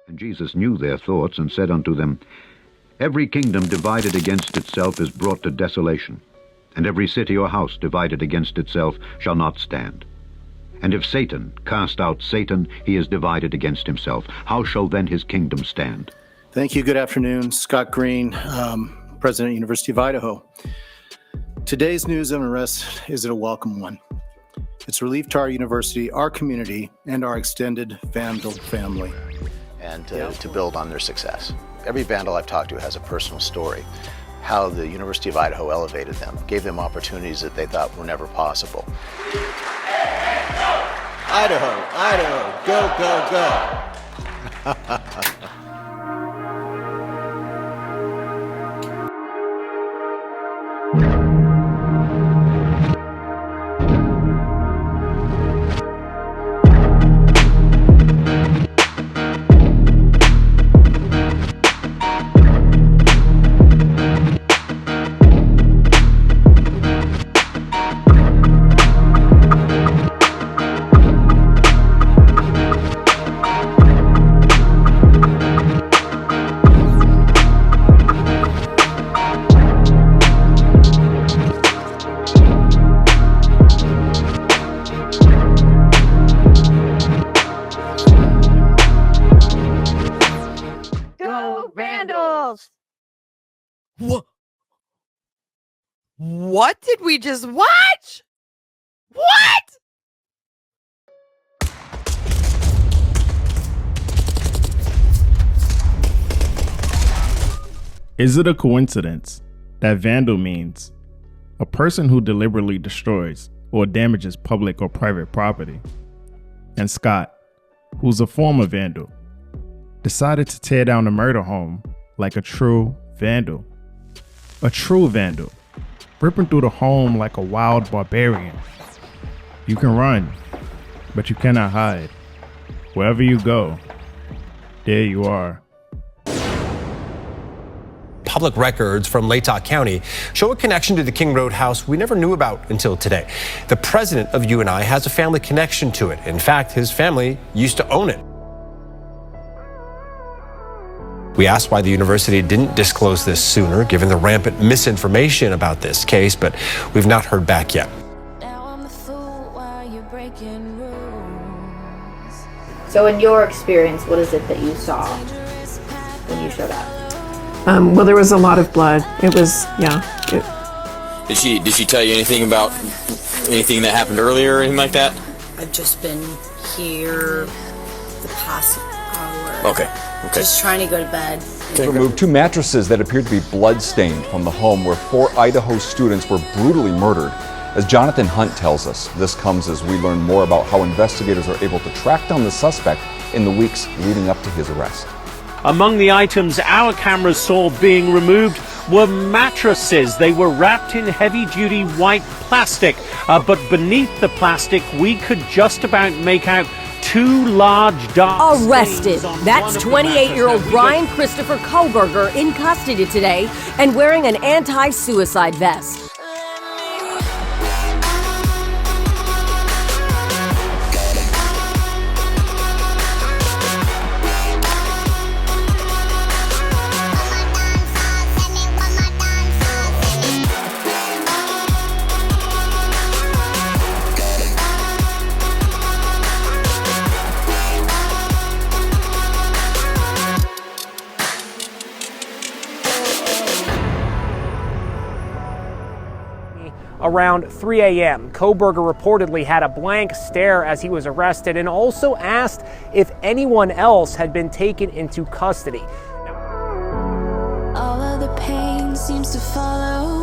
And Jesus knew their thoughts, and said unto them, Every kingdom divided against itself is brought to desolation, and every city or house divided against itself shall not stand. And if Satan cast out Satan, he is divided against himself. How shall then his kingdom stand? Thank you. Good afternoon. Scott Green, President, University of Idaho. Today's news of arrest is a welcome one. It's relief to our university, our community, and our extended Vandal family. And to build on their success. Every Vandal I've talked to has a personal story, how the University of Idaho elevated them, gave them opportunities that they thought were never possible. Idaho, Idaho, go, go, go. What did we just watch? What? Is it a coincidence that Vandal means a person who deliberately destroys or damages public or private property? And Scott, who's a former Vandal, decided to tear down a murder home like a true Vandal. A true Vandal, ripping through the home like a wild barbarian. You can run, but you cannot hide. Wherever you go, there you are. Public records from Latah County show a connection to the King Road house we never knew about until today. The president of UNI has a family connection to it. In fact, his family used to own it. We asked why the university didn't disclose this sooner, given the rampant misinformation about this case, but we've not heard back yet. So in your experience, what is it that you saw when you showed up? Well, there was a lot of blood. It was, yeah. Did she tell you anything about anything that happened earlier or anything like that? I've just been here the past hour. Okay. Just trying to go to bed. They removed 2 mattresses that appeared to be blood-stained from the home where 4 Idaho students were brutally murdered. As Jonathan Hunt tells us, this comes as we learn more about how investigators are able to track down the suspect in the weeks leading up to his arrest. Among the items our cameras saw being removed were mattresses. They were wrapped in heavy-duty white plastic, but beneath the plastic we could just about make out 2 large dark arrested. That's 28-year-old Bryan Kohberger in custody today and wearing an anti-suicide vest. Around 3 a.m., Kohberger reportedly had a blank stare as he was arrested and also asked if anyone else had been taken into custody. All of the pain seems to follow,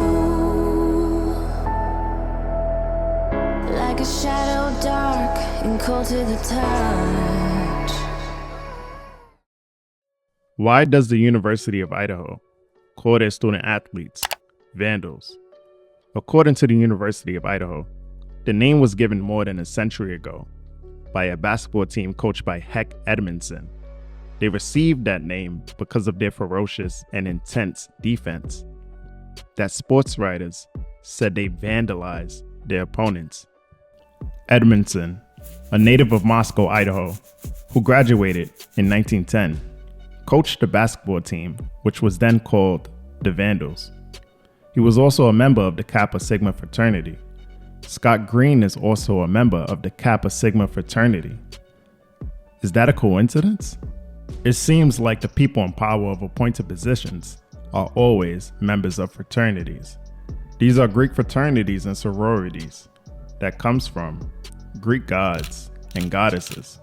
like a shadow dark and cold to the touch. Why does the University of Idaho call their student athletes Vandals? According to the University of Idaho, the name was given more than a century ago by a basketball team coached by Heck Edmondson. They received that name because of their ferocious and intense defense. That sports writers said they vandalized their opponents. Edmondson, a native of Moscow, Idaho, who graduated in 1910, coached the basketball team, which was then called the Vandals. He was also a member of the Kappa Sigma fraternity. Scott Green is also a member of the Kappa Sigma fraternity. Is that a coincidence? It seems like the people in power of appointed positions are always members of fraternities. These are Greek fraternities and sororities that comes from Greek gods and goddesses.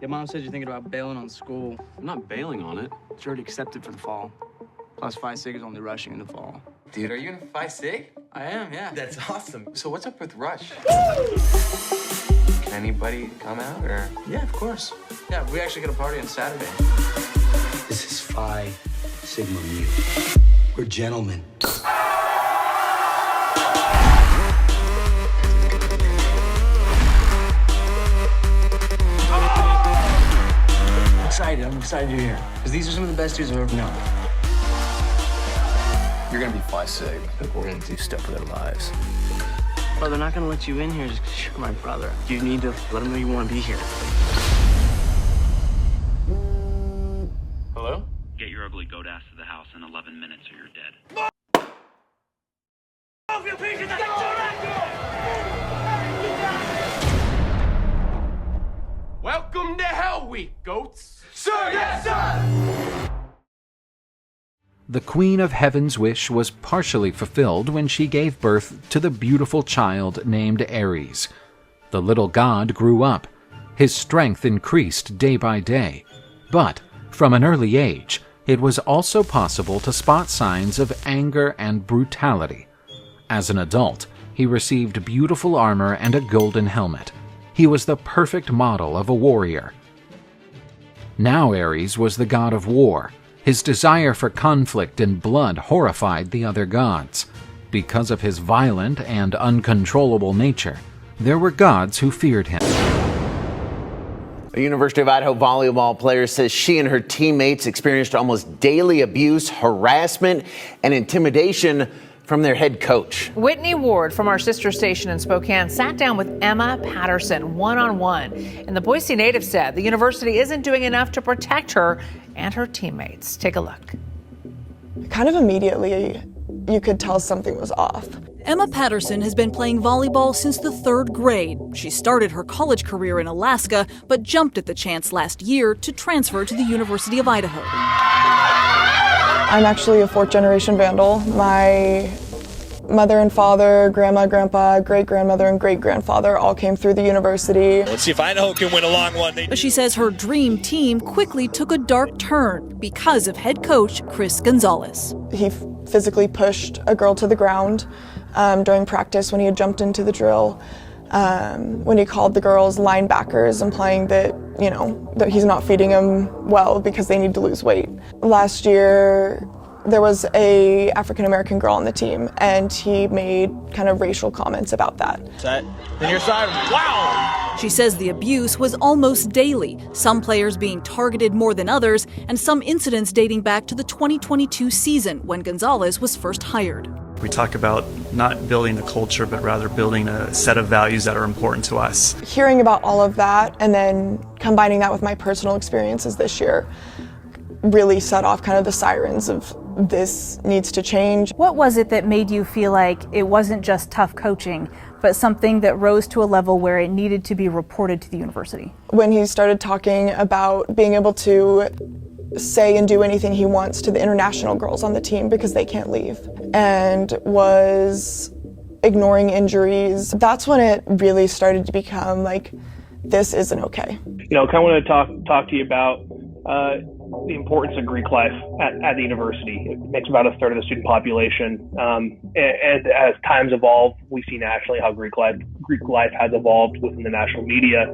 Your mom said you're thinking about bailing on school. I'm not bailing on it. It's already accepted for the fall. Plus, Phi Sig is only rushing in the fall. Dude, are you in Phi Sig? I am, yeah. That's awesome. So what's up with Rush? Can anybody come out, or? Yeah, of course. Yeah, we actually got a party on Saturday. This is Phi Sigma Mu. We're gentlemen. I'm excited you're here. Because these are some of the best dudes I've ever known. You're gonna be Phi Sig, but we're gonna do stuff with our lives. Bro, they're not gonna let you in here just because you're my brother. You need to let them know you want to be here. Hello? Get your ugly goat ass to the house in 11 minutes or you're dead. Welcome to Hell Week, goats! Sir, yes, sir! The Queen of Heaven's wish was partially fulfilled when she gave birth to the beautiful child named Ares. The little god grew up. His strength increased day by day. But from an early age, it was also possible to spot signs of anger and brutality. As an adult, he received beautiful armor and a golden helmet. He was the perfect model of a warrior. Now Ares was the god of war. His desire for conflict and blood horrified the other gods. Because of his violent and uncontrollable nature, there were gods who feared him. A University of Idaho volleyball player says she and her teammates experienced almost daily abuse, harassment, and intimidation from their head coach. Whitney Ward from our sister station in Spokane sat down with Emma Patterson one-on-one. And the Boise native said the university isn't doing enough to protect her and her teammates. Take a look. Kind of immediately, you could tell something was off. Emma Patterson has been playing volleyball since the 3rd grade. She started her college career in Alaska, but jumped at the chance last year to transfer to the University of Idaho. I'm actually a 4th-generation Vandal. My mother and father, grandma, grandpa, great-grandmother, and great-grandfather all came through the university. Let's see if Idaho can win a long one. But she says her dream team quickly took a dark turn because of head coach Chris Gonzalez. He physically pushed a girl to the ground during practice when he had jumped into the drill. When he called the girls linebackers, implying that, that he's not feeding them well because they need to lose weight. Last year, there was a African-American girl on the team, and he made kind of racial comments about that. Set. Then your side. Wow! She says the abuse was almost daily, some players being targeted more than others, and some incidents dating back to the 2022 season when Gonzalez was first hired. We talk about not building a culture, but rather building a set of values that are important to us. Hearing about all of that and then combining that with my personal experiences this year really set off kind of the sirens of this needs to change. What was it that made you feel like it wasn't just tough coaching, but something that rose to a level where it needed to be reported to the university? When he started talking about being able to say and do anything he wants to the international girls on the team because they can't leave, and was ignoring injuries, that's when it really started to become like, this isn't okay. Kind of want to talk to you about the importance of Greek life at the university. It makes about a third of the student population. And as times evolve, we see nationally how Greek life has evolved within the national media,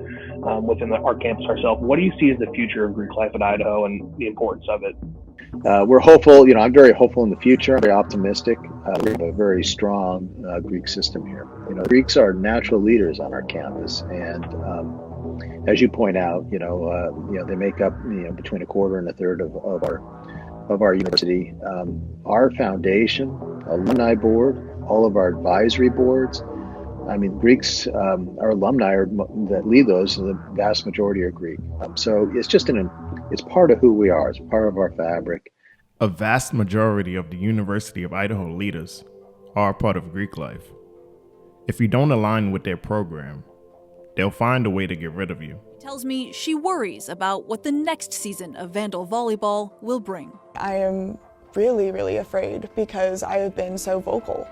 within our campus ourselves. What do you see as the future of Greek life at Idaho and the importance of it? We're hopeful. I'm very hopeful in the future. I'm very optimistic. We have a very strong Greek system here. Greeks are natural leaders on our campus, and as you point out, they make up between a quarter and a third of our university. Our foundation, alumni board, all of our advisory boards, I mean, Greeks, our alumni that lead those, the vast majority are Greek. So it's just it's part of who we are. It's part of our fabric. A vast majority of the University of Idaho leaders are part of Greek life. If you don't align with their program, they'll find a way to get rid of you. Tells me she worries about what the next season of Vandal volleyball will bring. I am really, really afraid because I have been so vocal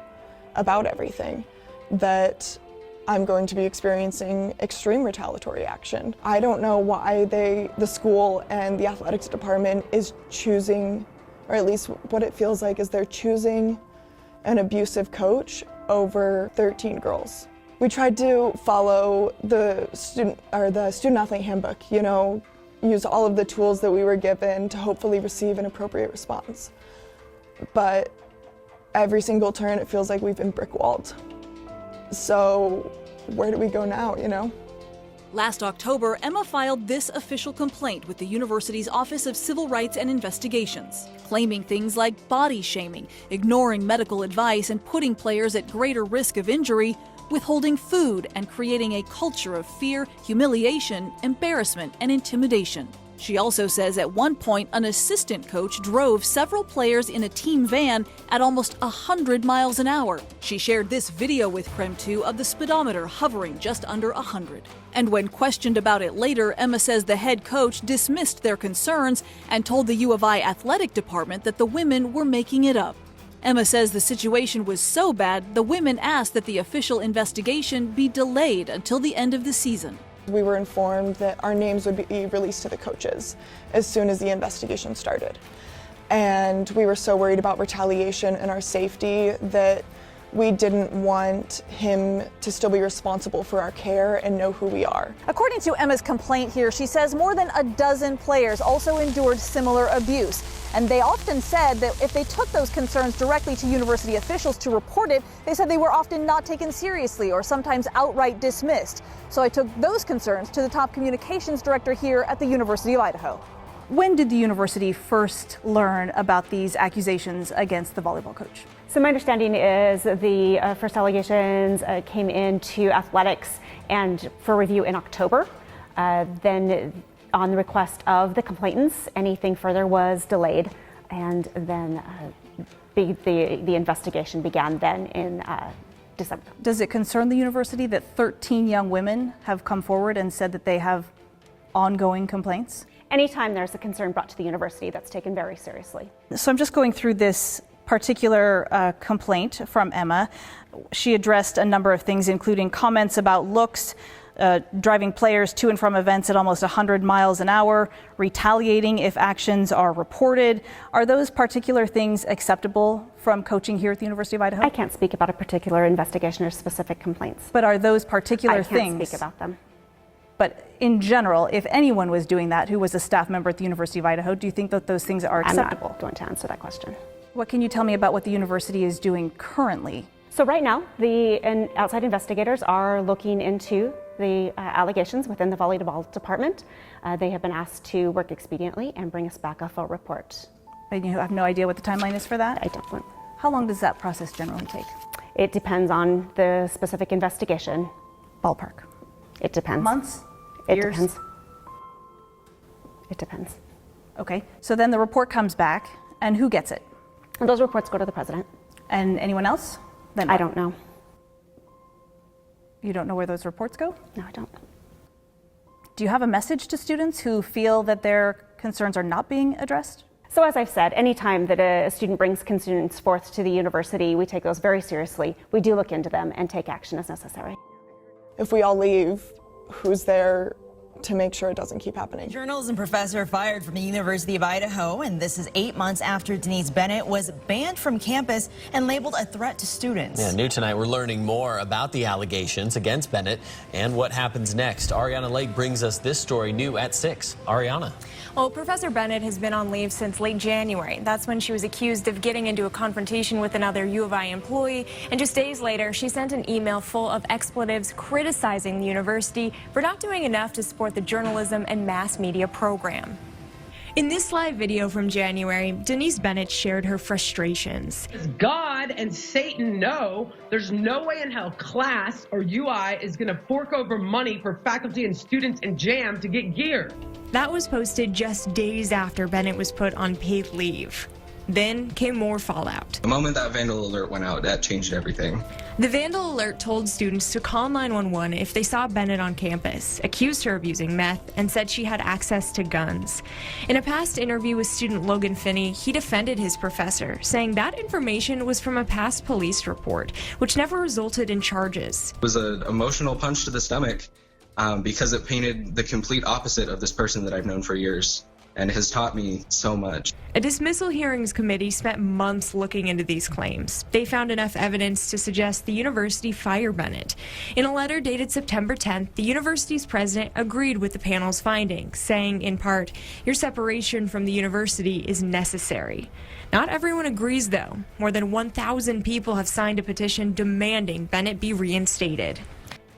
about everything that I'm going to be experiencing extreme retaliatory action. I don't know why the school and the athletics department is choosing, or at least what it feels like is they're choosing an abusive coach over 13 girls. We tried to follow the student athlete handbook, use all of the tools that we were given to hopefully receive an appropriate response. But every single turn, it feels like we've been brick-walled. So where do we go now, Last October, Emma filed this official complaint with the university's Office of Civil Rights and Investigations, claiming things like body shaming, ignoring medical advice, and putting players at greater risk of injury, withholding food, and creating a culture of fear, humiliation, embarrassment, and intimidation. She also says at one point an assistant coach drove several players in a team van at almost 100 miles an hour. She shared this video with Creme 2 of the speedometer hovering just under 100. And when questioned about it later, Emma says the head coach dismissed their concerns and told the U of I athletic department that the women were making it up. Emma says the situation was so bad, the women asked that the official investigation be delayed until the end of the season. We were informed that our names would be released to the coaches as soon as the investigation started. And we were so worried about retaliation and our safety that we didn't want him to still be responsible for our care and know who we are. According to Emma's complaint here, she says more than a dozen players also endured similar abuse. And they often said that if they took those concerns directly to university officials to report it, they said they were often not taken seriously or sometimes outright dismissed. So I took those concerns to the top communications director here at the University of Idaho. When did the university first learn about these accusations against the volleyball coach? So my understanding is the first allegations came into athletics and for review in October. Then on the request of the complainants, anything further was delayed, and then the investigation began then in December. Does it concern the university that 13 young women have come forward and said that they have ongoing complaints? Anytime there's a concern brought to the university, that's taken very seriously. So I'm just going through this particular complaint from Emma. She addressed a number of things, including comments about looks, driving players to and from events at almost 100 miles an hour, retaliating if actions are reported. Are those particular things acceptable from coaching here at the University of Idaho? I can't speak about a particular investigation or specific complaints. But are those particular things? I can't speak about them. But in general, if anyone was doing that who was a staff member at the University of Idaho, do you think that those things are acceptable? I'm not going to answer that question. What can you tell me about what the university is doing currently? So right now, the outside investigators are looking into the allegations within the volleyball department. They have been asked to work expediently and bring us back a full report. And you have no idea what the timeline is for that? I don't know. How long does that process generally take? It depends on the specific investigation. Ballpark? It depends. Months? It Years? depends. It depends. Okay, so then the report comes back, and who gets it? And those reports go to the president. And anyone else? Then I don't know. You don't know where those reports go? No, I don't. Do you have a message to students who feel that their concerns are not being addressed? So as I've said, anytime that a student brings concerns forth to the university, we take those very seriously. We do look into them and take action as necessary. If we all leave, who's there to make sure it doesn't keep happening? Journalism professor fired from the University of Idaho, and this is 8 months after Denise Bennett was banned from campus and labeled a threat to students. Yeah, new tonight, we're learning more about the allegations against Bennett and what happens next. Ariana Lake brings us this story new at 6. Ariana. Well, Professor Bennett has been on leave since late January. That's when she was accused of getting into a confrontation with another U of I employee. And just days later, she sent an email full of expletives criticizing the university for not doing enough to support the journalism and mass media program. In this live video from January, Denise Bennett shared her frustrations. God and Satan know there's no way in hell class or UI is going to fork over money for faculty and students in JAM to get gear. That was posted just days after Bennett was put on paid leave. Then came more fallout. The moment that Vandal alert went out, that changed everything. The Vandal alert told students to call 911 if they saw Bennett on campus, accused her of using meth, and said she had access to guns. In a past interview with student Logan Finney, he defended his professor, saying that information was from a past police report, which never resulted in charges. It was an emotional punch to the stomach because it painted the complete opposite of this person that I've known for years, and has taught me so much. A dismissal hearings committee spent months looking into these claims. They found enough evidence to suggest the university fire Bennett. In a letter dated September 10th, the university's president agreed with the panel's findings, saying, in part, your separation from the university is necessary. Not everyone agrees, though. More than 1,000 people have signed a petition demanding Bennett be reinstated.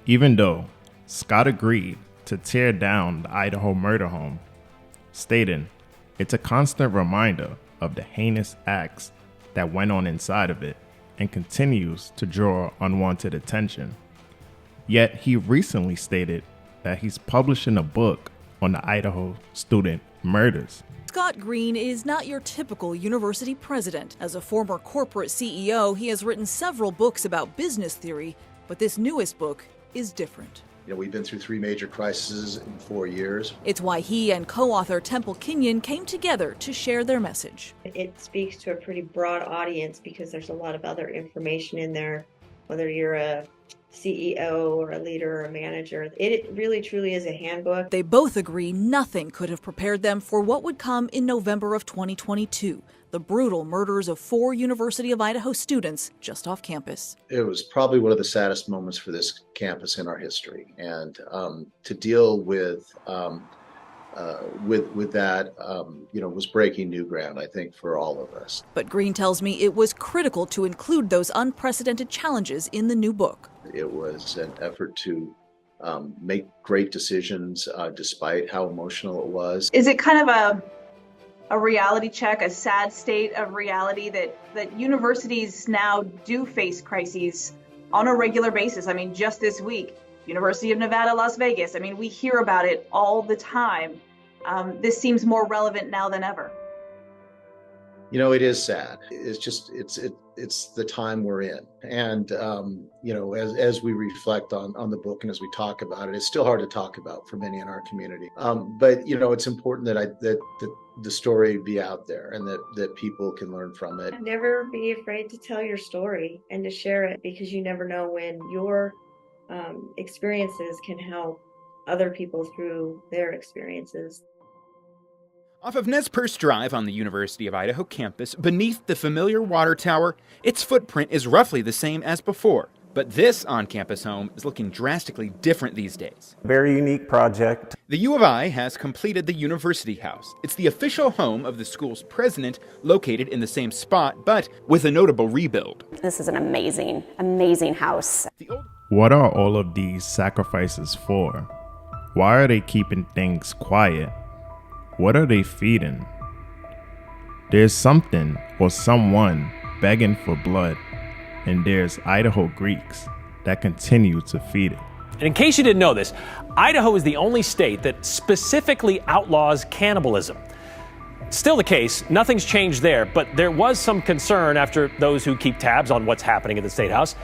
Even though Scott agreed to tear down the Idaho murder home, stating it's a constant reminder of the heinous acts that went on inside of it and continues to draw unwanted attention. Yet he recently stated that he's publishing a book on the Idaho student murders. Scott Green is not your typical university president. As a former corporate CEO, he has written several books about business theory, but this newest book is different. We've been through 3 major crises in 4 years. It's why he and co-author Temple Kenyon came together to share their message. It speaks to a pretty broad audience because there's a lot of other information in there, whether you're a CEO or a leader or a manager. It really truly is a handbook. They both agree nothing could have prepared them for what would come in November of 2022. The brutal murders of 4 University of Idaho students just off campus. It was probably one of the saddest moments for this campus in our history, and to deal with that, was breaking new ground, I think, for all of us. But Green tells me it was critical to include those unprecedented challenges in the new book. It was an effort to make great decisions despite how emotional it was. Is it kind of a reality check, a sad state of reality that universities now do face crises on a regular basis? I mean, just this week, University of Nevada, Las Vegas. I mean, we hear about it all the time. This seems more relevant now than ever. It is sad. It's just, it's the time we're in. And, as we reflect on the book and as we talk about it, it's still hard to talk about for many in our community. But it's important that the story be out there and that people can learn from it. Never be afraid to tell your story and to share it, because you never know when your experiences can help other people through their experiences. Off of Nez Perce Drive on the University of Idaho campus, beneath the familiar water tower, its footprint is roughly the same as before. But this on-campus home is looking drastically different these days. Very unique project. The U of I has completed the University House. It's the official home of the school's president, located in the same spot, but with a notable rebuild. This is an amazing, amazing house. What are all of these sacrifices for? Why are they keeping things quiet? What are they feeding? There's something or someone begging for blood, and there's Idaho Greeks that continue to feed it. And in case you didn't know this, Idaho is the only state that specifically outlaws cannibalism. Still the case, nothing's changed there, but there was some concern after those who keep tabs on what's happening at the State House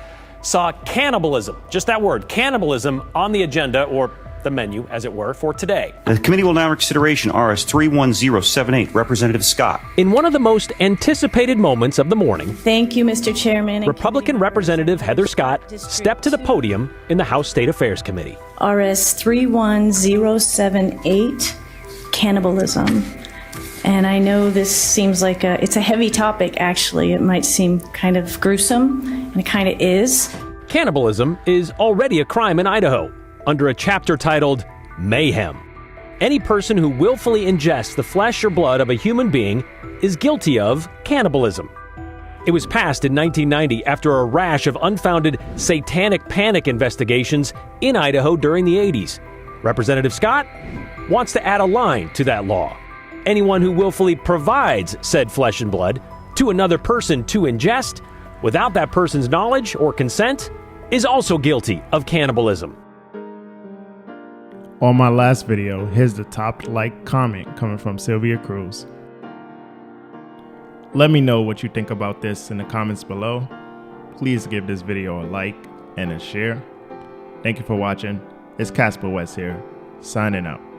saw cannibalism, just that word, cannibalism, on the agenda, or the menu, as it were, for today. The committee will now reconsideration RS 31078. Representative Scott. In one of the most anticipated moments of the morning, thank you, Mr. Chairman. Republican Representative Heather Scott stepped to the podium in the House State Affairs Committee. RS 31078, cannibalism. And I know this seems like it's a heavy topic, actually. It might seem kind of gruesome, and it kind of is. Cannibalism is already a crime in Idaho, under a chapter titled Mayhem. Any person who willfully ingests the flesh or blood of a human being is guilty of cannibalism. It was passed in 1990 after a rash of unfounded satanic panic investigations in Idaho during the 80s. Representative Scott wants to add a line to that law. Anyone who willfully provides said flesh and blood to another person to ingest without that person's knowledge or consent is also guilty of cannibalism. On my last video, here's the top like comment coming from Sylvia Cruz. Let me know what you think about this in the comments below. Please give this video a like and a share. Thank you for watching. It's Casper West here, signing out.